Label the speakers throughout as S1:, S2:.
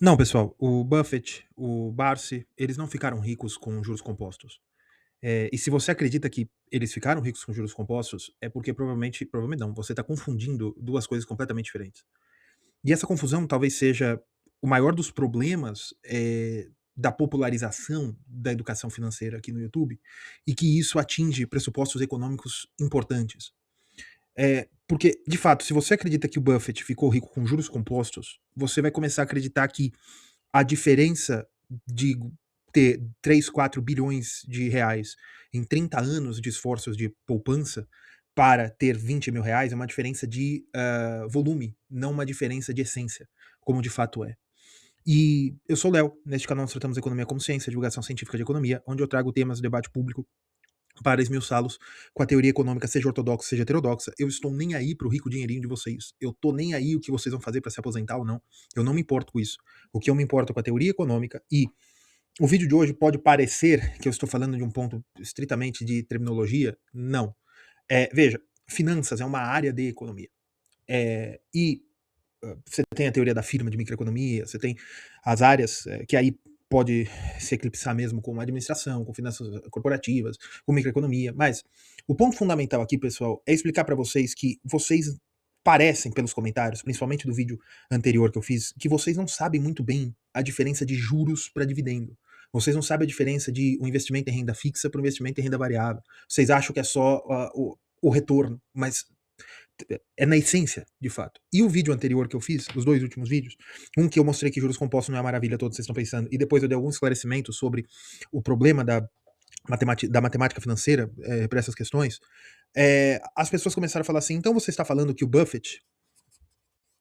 S1: Não, pessoal, o Buffett, o Barsi, eles não ficaram ricos com juros compostos. E se você acredita que eles ficaram ricos com juros compostos, é porque provavelmente não, você está confundindo duas coisas completamente diferentes. E essa confusão talvez seja o maior dos problemas da popularização da educação financeira aqui no YouTube, e que isso atinge pressupostos econômicos importantes. Porque, de fato, se você acredita que o Buffett ficou rico com juros compostos, você vai começar a acreditar que a diferença de ter 3, 4 bilhões de reais em 30 anos de esforços de poupança para ter 20 mil reais é uma diferença de volume, não uma diferença de essência, como de fato é. E eu sou o Léo, neste canal nós tratamos economia como ciência, divulgação científica de economia, onde eu trago temas do debate público para esmiuçá-los com a teoria econômica, seja ortodoxa, seja heterodoxa. Eu estou nem aí pro rico dinheirinho de vocês. Eu tô nem aí o que vocês vão fazer para se aposentar ou não. Eu não me importo com isso. O que eu me importo é com a teoria econômica. E o vídeo de hoje pode parecer que eu estou falando de um ponto estritamente de terminologia. Não. Veja, finanças é uma área de economia. E você tem a teoria da firma de microeconomia, você tem as áreas que aí pode se eclipsar mesmo com administração, com finanças corporativas, com microeconomia, mas o ponto fundamental aqui, pessoal, é explicar para vocês que vocês parecem, pelos comentários, principalmente do vídeo anterior que eu fiz, que vocês não sabem muito bem a diferença de juros para dividendo. Vocês não sabem a diferença de um investimento em renda fixa para um investimento em renda variável. Vocês acham que é só o retorno, mas é na essência, de fato. E o vídeo anterior que eu fiz, os dois últimos vídeos, um que eu mostrei que juros compostos não é a maravilha toda, vocês estão pensando, e depois eu dei alguns esclarecimentos sobre o problema da matemática financeira para essas questões, as pessoas começaram a falar assim, então você está falando que o Buffett,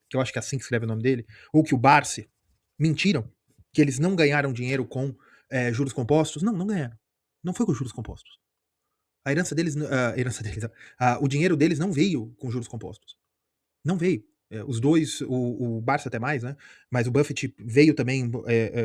S1: que eu acho que é assim que escreve o nome dele, ou que o Barsi, mentiram, que eles não ganharam dinheiro com juros compostos? Não, não ganharam. Não foi com juros compostos. O dinheiro deles não veio com juros compostos. Não veio. Os dois, o Barça até mais, né? Mas o Buffett veio também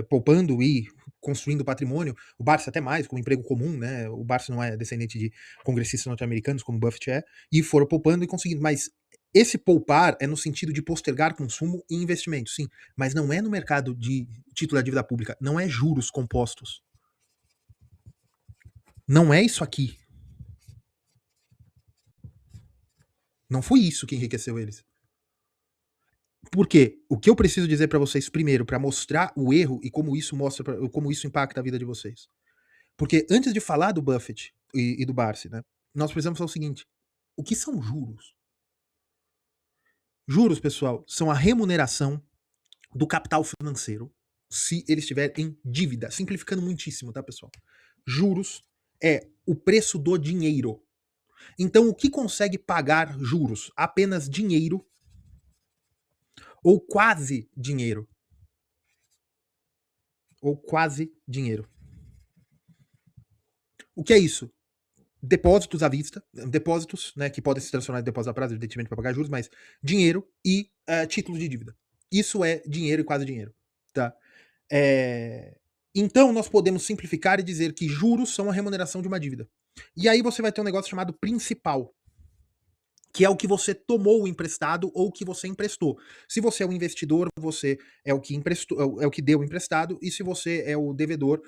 S1: poupando e construindo patrimônio. O Barça até mais, com emprego comum, né? O Barça não é descendente de congressistas norte-americanos, como o Buffett é, e foram poupando e conseguindo. Mas esse poupar é no sentido de postergar consumo e investimento, sim. Mas não é no mercado de título da dívida pública, não é juros compostos. Não é isso aqui. Não foi isso que enriqueceu eles. Porque o que eu preciso dizer para vocês primeiro, para mostrar o erro e como isso como isso impacta a vida de vocês. Porque antes de falar do Buffett e do Barsi, né, nós precisamos falar o seguinte: o que são juros? Juros, pessoal, são a remuneração do capital financeiro se ele estiver em dívida. Simplificando muitíssimo, tá, pessoal? Juros é o preço do dinheiro. Então, o que consegue pagar juros? Apenas dinheiro ou quase dinheiro. Ou quase dinheiro. O que é isso? Depósitos à vista, depósitos, né, que podem se transformar em depósitos a prazo, evidentemente para pagar juros, mas dinheiro e títulos de dívida. Isso é dinheiro e quase dinheiro, tá? Então nós podemos simplificar e dizer que juros são a remuneração de uma dívida. E aí você vai ter um negócio chamado principal, que é o que você tomou emprestado ou que você emprestou. Se você é um investidor, você é o que emprestou, é o que deu emprestado, e se você é o devedor,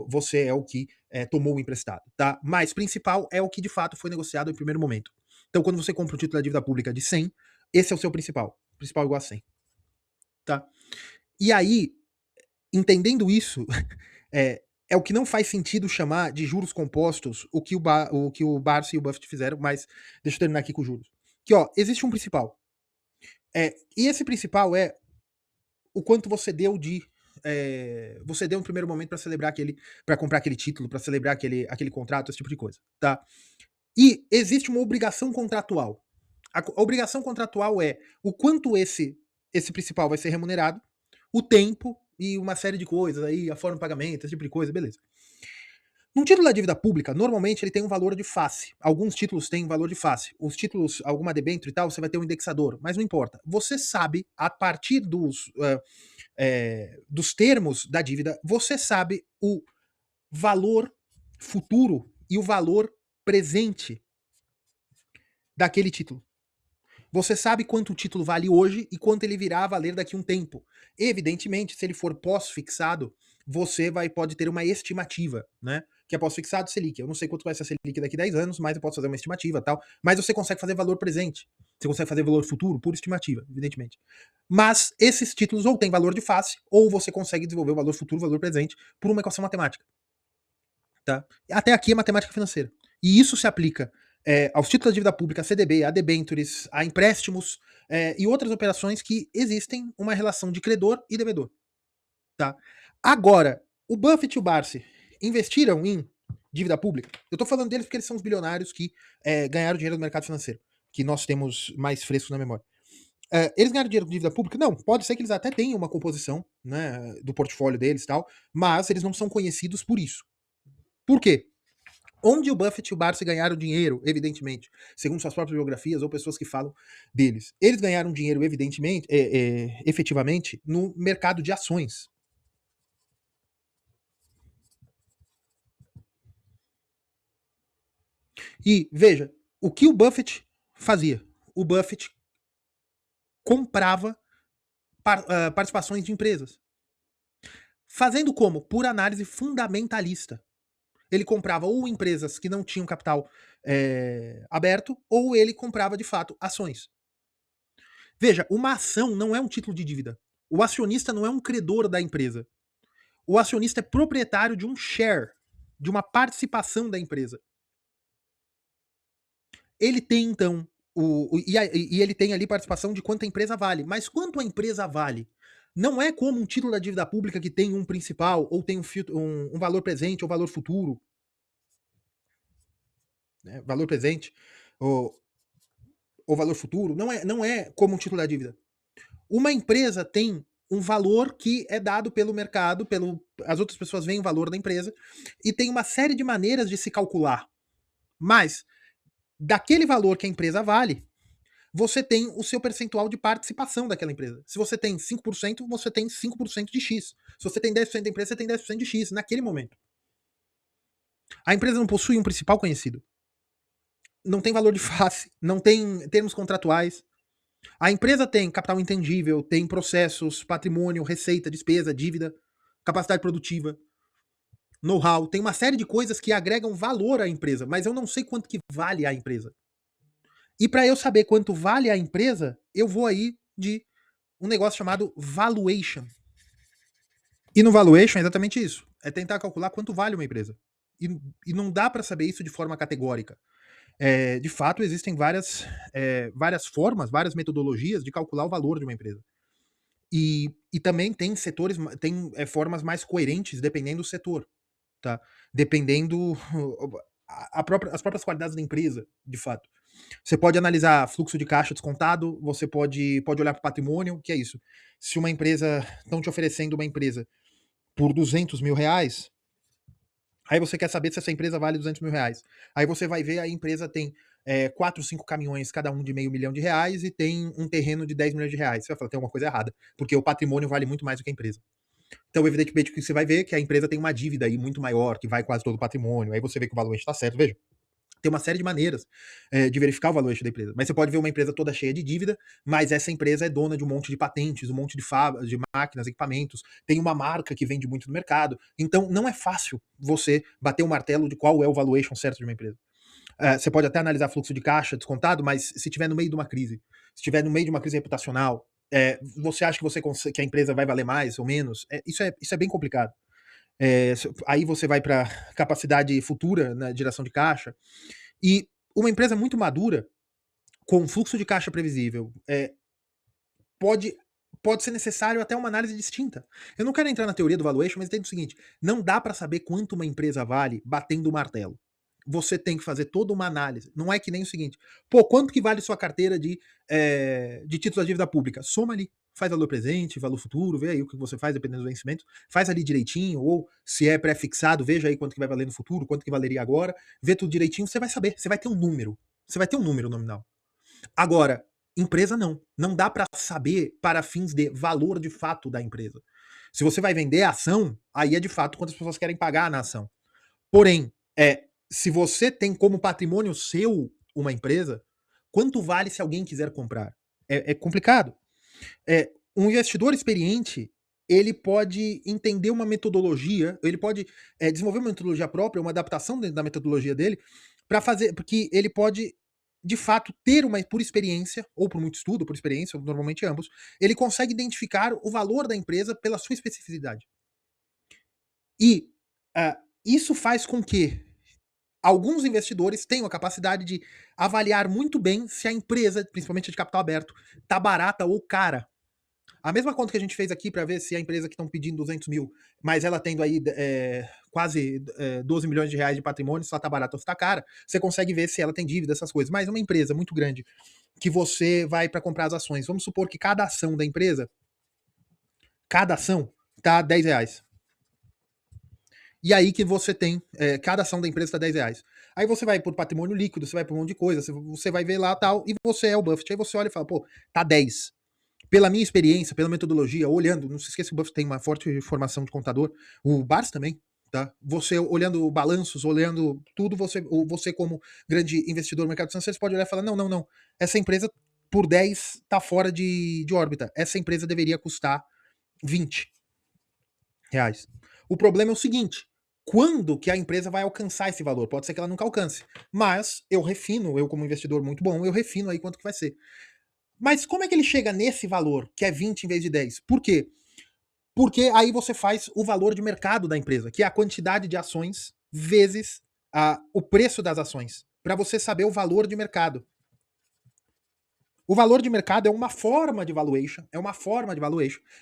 S1: você é o que tomou o emprestado, tá? Mas principal é o que de fato foi negociado em primeiro momento. Então, quando você compra um título da dívida pública de 100, esse é o seu principal. Principal igual a 100, tá? E aí, entendendo isso, é o que não faz sentido chamar de juros compostos o que o Barça e o Buffett fizeram, mas deixa eu terminar aqui com os juros. Que, ó, existe um principal. E esse principal é o quanto você deu de. Você deu no primeiro momento para celebrar para comprar aquele título, para celebrar aquele contrato, esse tipo de coisa, tá? E existe uma obrigação contratual. A obrigação contratual é o quanto esse principal vai ser remunerado, o tempo e uma série de coisas aí, a forma de pagamento, esse tipo de coisa, beleza. Num título da dívida pública, normalmente ele tem um valor de face. Alguns títulos têm um valor de face. Os títulos, alguma debênture e tal, você vai ter um indexador, mas não importa. Você sabe, a partir dos termos da dívida, você sabe o valor futuro e o valor presente daquele título. Você sabe quanto o título vale hoje e quanto ele virá a valer daqui a um tempo. Evidentemente, se ele for pós-fixado, você pode ter uma estimativa, né? Que é pós-fixado Selic. Eu não sei quanto vai ser a Selic daqui a 10 anos, mas eu posso fazer uma estimativa, tal. Mas você consegue fazer valor presente. Você consegue fazer valor futuro por estimativa, evidentemente. Mas esses títulos ou têm valor de face, ou você consegue desenvolver o valor futuro, o valor presente, por uma equação matemática. Tá? Até aqui é matemática financeira. E isso se aplica aos títulos de dívida pública, a CDB, a debêntures, a empréstimos e outras operações que existem uma relação de credor e devedor. Tá? Agora, o Buffett e o Barsi investiram em dívida pública? Eu tô falando deles porque eles são os bilionários que ganharam dinheiro no mercado financeiro, que nós temos mais fresco na memória. Eles ganharam dinheiro com dívida pública? Não, pode ser que eles até tenham uma composição, né, do portfólio deles e tal, mas eles não são conhecidos por isso. Por quê? Onde o Buffett e o Barsi ganharam dinheiro, evidentemente, segundo suas próprias biografias ou pessoas que falam deles. Eles ganharam dinheiro, evidentemente, efetivamente, no mercado de ações. E, veja, o que o Buffett fazia? O Buffett comprava participações de empresas. Fazendo como? Por análise fundamentalista. Ele comprava ou empresas que não tinham capital aberto, ou ele comprava, de fato, ações. Veja, uma ação não é um título de dívida. O acionista não é um credor da empresa. O acionista é proprietário de um share, de uma participação da empresa. Ele tem, então, e ele tem ali participação de quanto a empresa vale. Mas quanto a empresa vale? Não é como um título da dívida pública que tem um principal, ou tem um valor presente, ou valor futuro. Né? Valor presente, ou valor futuro. Não é como um título da dívida. Uma empresa tem um valor que é dado pelo mercado, as outras pessoas veem o valor da empresa, e tem uma série de maneiras de se calcular. Mas, daquele valor que a empresa vale, você tem o seu percentual de participação daquela empresa. Se você tem 5%, você tem 5% de X. Se você tem 10% da empresa, você tem 10% de X, naquele momento. A empresa não possui um principal conhecido. Não tem valor de face, não tem termos contratuais. A empresa tem capital intangível, tem processos, patrimônio, receita, despesa, dívida, capacidade produtiva, know-how, tem uma série de coisas que agregam valor à empresa, mas eu não sei quanto que vale a empresa. E para eu saber quanto vale a empresa, eu vou aí de um negócio chamado valuation. E no valuation é exatamente isso. É tentar calcular quanto vale uma empresa. E não dá para saber isso de forma categórica. De fato, existem várias formas, várias metodologias de calcular o valor de uma empresa. E também tem setores, tem formas mais coerentes dependendo do setor, tá? Dependendo as próprias qualidades da empresa, de fato. Você pode analisar fluxo de caixa descontado, você pode olhar para o patrimônio, que é isso. Se uma empresa, estão te oferecendo uma empresa por 200 mil reais, aí você quer saber se essa empresa vale 200 mil reais. Aí você vai ver, a empresa tem 4, 5 caminhões, cada um de R$500 mil, e tem um terreno de 10 milhões de reais. Você vai falar, tem alguma coisa errada, porque o patrimônio vale muito mais do que a empresa. Então, evidentemente, que você vai ver que a empresa tem uma dívida aí muito maior, que vai quase todo o patrimônio. Aí você vê que o valor está certo. Veja, tem uma série de maneiras de verificar o valor da empresa. Mas você pode ver uma empresa toda cheia de dívida, mas essa empresa é dona de um monte de patentes, um monte de máquinas, equipamentos, tem uma marca que vende muito no mercado. Então, não é fácil você bater o martelo de qual é o valuation certo de uma empresa. Você pode até analisar fluxo de caixa descontado, mas se estiver no meio de uma crise, se estiver no meio de uma crise reputacional, você acha que a empresa vai valer mais ou menos? Isso é bem complicado. Aí você vai para capacidade futura na geração de caixa. E uma empresa muito madura, com fluxo de caixa previsível, pode ser necessário até uma análise distinta. Eu não quero entrar na teoria do valuation, mas entende o seguinte: não dá para saber quanto uma empresa vale batendo o martelo. Você tem que fazer toda uma análise. Não é que nem o seguinte: pô, quanto que vale sua carteira de títulos da dívida pública? Soma ali. Faz valor presente, valor futuro, vê aí o que você faz dependendo do vencimento. Faz ali direitinho, ou se é pré-fixado, veja aí quanto que vai valer no futuro, quanto que valeria agora. Vê tudo direitinho, você vai saber. Você vai ter um número. Você vai ter um número nominal. Agora, empresa não. Não dá para saber para fins de valor de fato da empresa. Se você vai vender a ação, aí é de fato quantas pessoas querem pagar na ação. Porém, se você tem como patrimônio seu uma empresa, Quanto vale se alguém quiser comprar? É complicado. Um investidor experiente, ele pode entender uma metodologia, ele pode desenvolver uma metodologia própria, uma adaptação dentro da metodologia dele, para fazer, porque ele pode, de fato, ter uma, por experiência, ou por muito estudo, por experiência, ou normalmente ambos, ele consegue identificar o valor da empresa pela sua especificidade. E isso faz com que alguns investidores tenham a capacidade de avaliar muito bem se a empresa, principalmente de capital aberto, tá barata ou cara. A mesma conta que a gente fez aqui para ver se a empresa que estão pedindo 200 mil, mas ela tendo aí quase 12 milhões de reais de patrimônio, se ela tá barata ou se tá cara, você consegue ver se ela tem dívida, essas coisas. Mas uma empresa muito grande que você vai para comprar as ações, vamos supor que cada ação da empresa, cada ação tá 10 reais. E aí que você tem, cada ação da empresa tá 10 reais. Aí você vai por patrimônio líquido, você vai por um monte de coisa, você vai ver lá tal, e você é o Buffett. Aí você olha e fala, pô, tá 10. Pela minha experiência, pela metodologia, olhando, não se esqueça, o Buffett tem uma forte formação de contador, o Bars também, tá? Você olhando balanços, olhando tudo, você como grande investidor no mercado financeiro, você pode olhar e falar, não, essa empresa por 10 tá fora de órbita, essa empresa deveria custar 20 reais. O problema é o seguinte, quando que a empresa vai alcançar esse valor? Pode ser que ela nunca alcance, mas eu refino, eu como investidor muito bom, eu refino aí quanto que vai ser. Mas como é que ele chega nesse valor, que é 20 em vez de 10? Por quê? Porque aí você faz o valor de mercado da empresa, que é a quantidade de ações vezes o preço das ações, para você saber o valor de mercado. O valor de mercado é uma forma de valuation,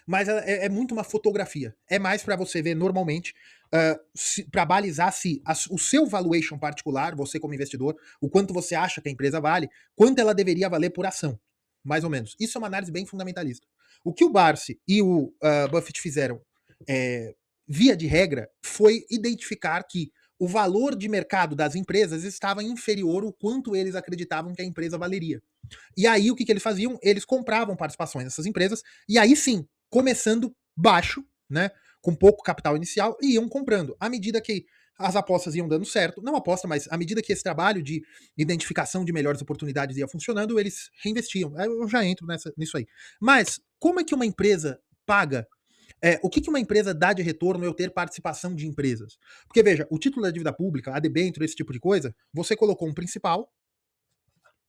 S1: mas é muito uma fotografia. É mais para você ver normalmente, para balizar se o seu valuation particular, você como investidor, o quanto você acha que a empresa vale, quanto ela deveria valer por ação, mais ou menos. Isso é uma análise bem fundamentalista. O que o Barsi e o Buffett fizeram, via de regra, foi identificar que o valor de mercado das empresas estava inferior ao quanto eles acreditavam que a empresa valeria. E aí o que eles faziam? Eles compravam participações nessas empresas, e aí sim, começando baixo, né, com pouco capital inicial, e iam comprando. À medida que as apostas iam dando certo, não aposta, mas à medida que esse trabalho de identificação de melhores oportunidades ia funcionando, eles reinvestiam. Eu já entro nisso aí. Mas como é que uma empresa paga? O que uma empresa dá de retorno eu ter participação de empresas? Porque veja, o título da dívida pública, a debênture, esse tipo de coisa, você colocou um principal,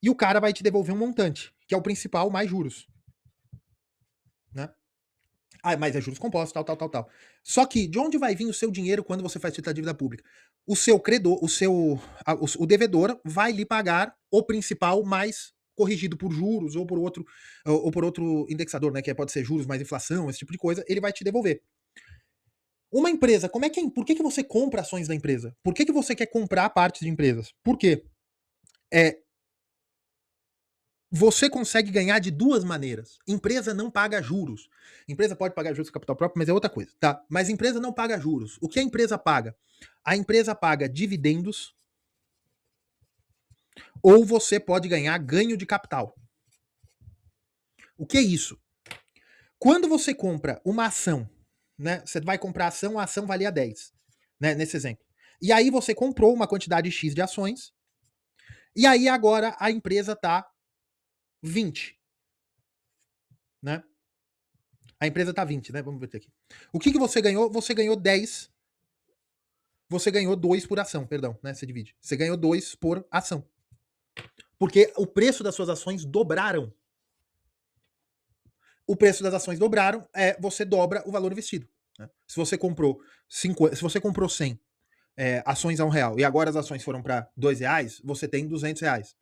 S1: e o cara vai te devolver um montante, que é o principal mais juros. Né? Mas é juros compostos, tal. Só que de onde vai vir o seu dinheiro quando você faz título da dívida pública? O seu credor, o devedor vai lhe pagar o principal mais corrigido por juros ou por outro indexador, né, que pode ser juros mais inflação, esse tipo de coisa, ele vai te devolver. Uma empresa, por que você compra ações da empresa? Por que você quer comprar partes de empresas? Por quê? Você consegue ganhar de duas maneiras. Empresa não paga juros. Empresa pode pagar juros com capital próprio, mas é outra coisa, tá? Mas empresa não paga juros. O que a empresa paga? A empresa paga dividendos ou você pode ganhar ganho de capital. O que é isso? Quando você compra uma ação, né? Você vai comprar a ação valia 10, né? Nesse exemplo. E aí você comprou uma quantidade X de ações, e aí agora a empresa tá 20, né? A empresa tá 20, né? Vamos ver aqui. O que você ganhou? Você ganhou 10. Você ganhou 2 por ação, perdão, né? Você divide. Você ganhou 2 por ação. Porque o preço das suas ações dobraram. O preço das ações dobraram, você dobra o valor investido. Né? Se você comprou 100 ações a R$1 e agora as ações foram para R$2, você tem R$200.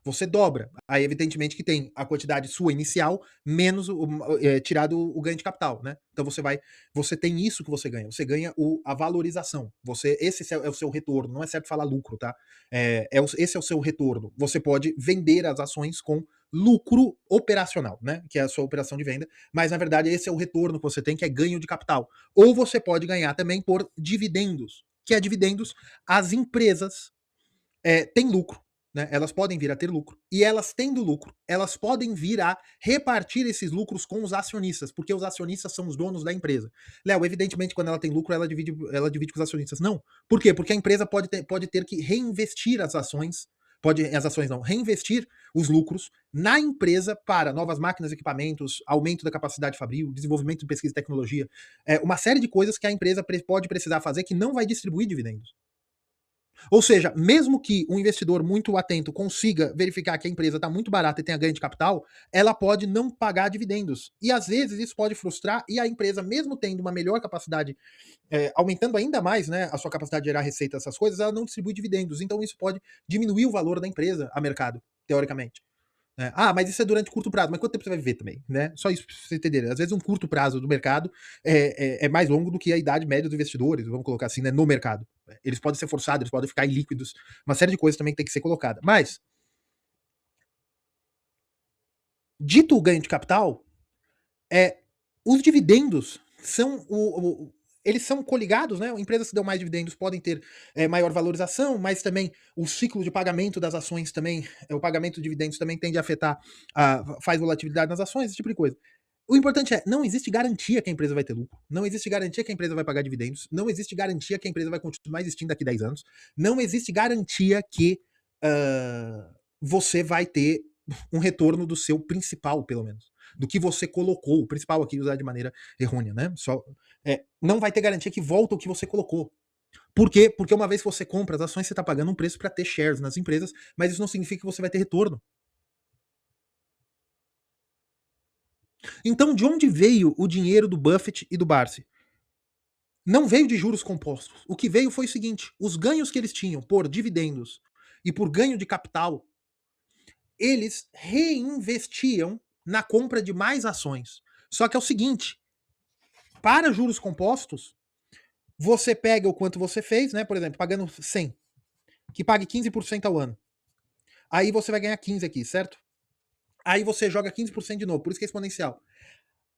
S1: Você dobra. Aí, evidentemente, que tem a quantidade sua inicial menos tirado o ganho de capital, né? Então você tem isso que você ganha. Você ganha a valorização. Esse é o seu retorno. Não é certo falar lucro, tá? Esse é o seu retorno. Você pode vender as ações com lucro operacional, né? Que é a sua operação de venda. Mas na verdade esse é o retorno que você tem, que é ganho de capital. Ou você pode ganhar também por dividendos, que é dividendos. As empresas têm lucro. Né? Elas podem vir a ter lucro. E elas tendo lucro, elas podem vir a repartir esses lucros com os acionistas, porque os acionistas são os donos da empresa. Léo, evidentemente, quando ela tem lucro, ela divide com os acionistas. Não. Por quê? Porque a empresa pode ter que reinvestir as ações, as ações não, reinvestir os lucros na empresa para novas máquinas, equipamentos, aumento da capacidade fabril, desenvolvimento de pesquisa e tecnologia, uma série de coisas que a empresa pode precisar fazer que não vai distribuir dividendos. Ou seja, mesmo que um investidor muito atento consiga verificar que a empresa está muito barata e tenha ganho de capital, ela pode não pagar dividendos. E às vezes isso pode frustrar e a empresa, mesmo tendo uma melhor capacidade, aumentando ainda mais, né, a sua capacidade de gerar receita, essas coisas, ela não distribui dividendos. Então isso pode diminuir o valor da empresa a mercado, teoricamente. Mas isso é durante curto prazo. Mas quanto tempo você vai viver também, né? Só isso pra você entender. Às vezes um curto prazo do mercado é mais longo do que a idade média dos investidores, vamos colocar assim, né, no mercado. Eles podem ser forçados, eles podem ficar ilíquidos. Uma série de coisas também que tem que ser colocada. Mas, dito o ganho de capital, os dividendos são eles são coligados, né? Empresas que dão mais dividendos podem ter maior valorização, mas também o ciclo de pagamento das ações também, o pagamento de dividendos também tende a afetar, faz volatilidade nas ações, esse tipo de coisa. O importante é, não existe garantia que a empresa vai ter lucro, não existe garantia que a empresa vai pagar dividendos, não existe garantia que a empresa vai continuar existindo daqui a 10 anos, não existe garantia que você vai ter um retorno do seu principal, pelo menos. Do que você colocou, o principal aqui usar de maneira errônea, né? Não vai ter garantia que volta o que você colocou. Por quê? Porque uma vez que você compra as ações, você está pagando um preço para ter shares nas empresas, mas isso não significa que você vai ter retorno. Então, de onde veio o dinheiro do Buffett e do Barsi? Não veio de juros compostos. O que veio foi o seguinte: os ganhos que eles tinham por dividendos e por ganho de capital, eles reinvestiam na compra de mais ações. Só que é o seguinte: para juros compostos, você pega o quanto você fez, né? Por exemplo, pagando 100, que pague 15% ao ano. Aí você vai ganhar 15 aqui, certo? Aí você joga 15% de novo, por isso que é exponencial.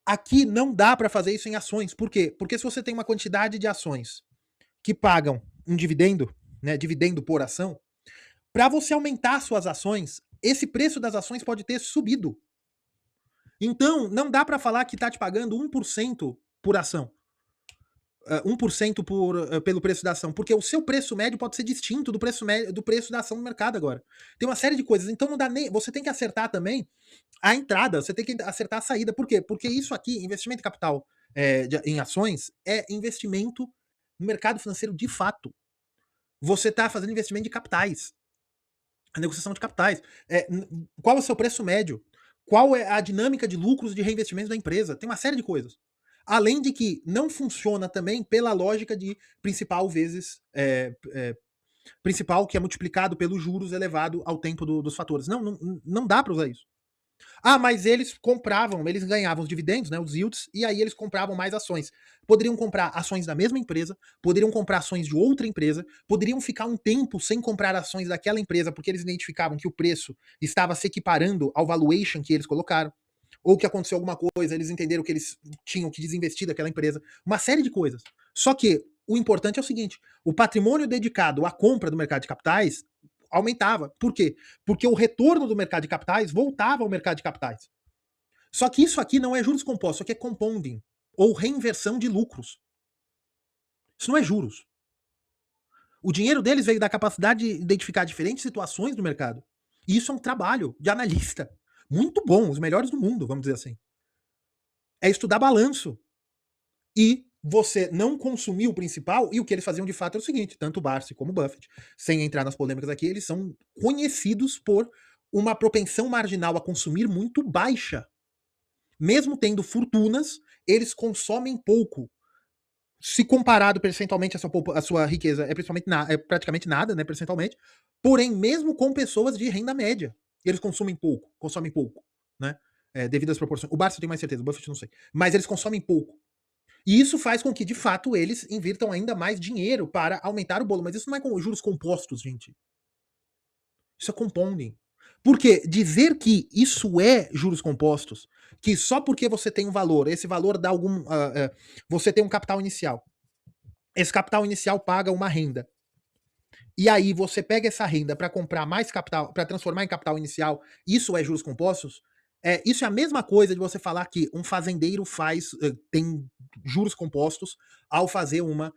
S1: Aqui não dá para fazer isso em ações. Por quê? Porque se você tem uma quantidade de ações que pagam um dividendo, né, dividendo por ação, para você aumentar suas ações, esse preço das ações pode ter subido. Então, não dá para falar que tá te pagando 1% por ação. 1% pelo preço da ação, porque o seu preço médio pode ser distinto do preço da ação no mercado agora. Tem uma série de coisas, então não dá nem. Você tem que acertar também a entrada, você tem que acertar a saída. Por quê? Porque isso aqui, investimento em capital em ações, é investimento no mercado financeiro de fato. Você está fazendo investimento de capitais. A negociação de capitais. Qual é o seu preço médio? Qual é a dinâmica de lucros de reinvestimento da empresa? Tem uma série de coisas. Além de que não funciona também pela lógica de principal vezes principal, que é multiplicado pelos juros elevado ao tempo dos fatores. Não dá para usar isso. Mas eles compravam, eles ganhavam os dividendos, né, os yields, e aí eles compravam mais ações. Poderiam comprar ações da mesma empresa, poderiam comprar ações de outra empresa, poderiam ficar um tempo sem comprar ações daquela empresa porque eles identificavam que o preço estava se equiparando ao valuation que eles colocaram, ou que aconteceu alguma coisa, eles entenderam que eles tinham que desinvestir daquela empresa. Uma série de coisas. Só que o importante é o seguinte: o patrimônio dedicado à compra do mercado de capitais aumentava. Por quê? Porque o retorno do mercado de capitais voltava ao mercado de capitais. Só que isso aqui não é juros compostos, isso aqui é compounding, ou reinversão de lucros. Isso não é juros. O dinheiro deles veio da capacidade de identificar diferentes situações do mercado. E isso é um trabalho de analista muito bom, os melhores do mundo, vamos dizer assim. É estudar balanço. E você não consumir o principal, e o que eles faziam de fato é o seguinte: tanto o Barsi como o Buffett, sem entrar nas polêmicas aqui, eles são conhecidos por uma propensão marginal a consumir muito baixa. Mesmo tendo fortunas, eles consomem pouco. Se comparado percentualmente a sua riqueza é praticamente nada, né, percentualmente. Porém, mesmo com pessoas de renda média, eles consomem pouco, né? Devido às proporções. O Barsi eu tenho mais certeza, o Buffett não sei. Mas eles consomem pouco. E isso faz com que, de fato, eles invirtam ainda mais dinheiro para aumentar o bolo. Mas isso não é com juros compostos, gente. Isso é compounding. Porque dizer que isso é juros compostos, que só porque você tem um valor, esse valor dá algum. Você tem um capital inicial. Esse capital inicial paga uma renda. E aí você pega essa renda para comprar mais capital, para transformar em capital inicial, isso é juros compostos? Isso é a mesma coisa de você falar que um fazendeiro tem juros compostos ao fazer uma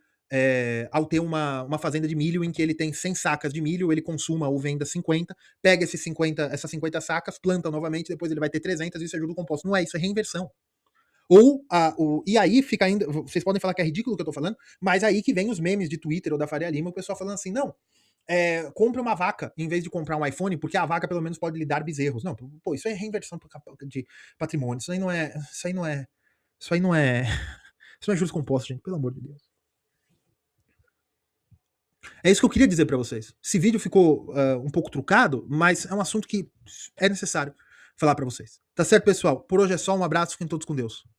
S1: ao ter uma fazenda de milho em que ele tem 100 sacas de milho, ele consuma ou venda 50, pega essas 50 sacas, planta novamente, depois ele vai ter 300, isso é juro composto. Não é isso, é reinversão. E aí fica ainda. Vocês podem falar que é ridículo o que eu tô falando, mas aí que vem os memes de Twitter ou da Faria Lima, o pessoal falando assim: não, compre uma vaca em vez de comprar um iPhone, porque a vaca pelo menos pode lhe dar bezerros. Não, pô, isso é reinversão de patrimônio. Isso aí não é. Isso aí não é. Isso aí não é. Isso não é juros compostos, gente, pelo amor de Deus. É isso que eu queria dizer pra vocês. Esse vídeo ficou um pouco trucado, mas é um assunto que é necessário falar pra vocês. Tá certo, pessoal? Por hoje é só. Um abraço, fiquem todos com Deus.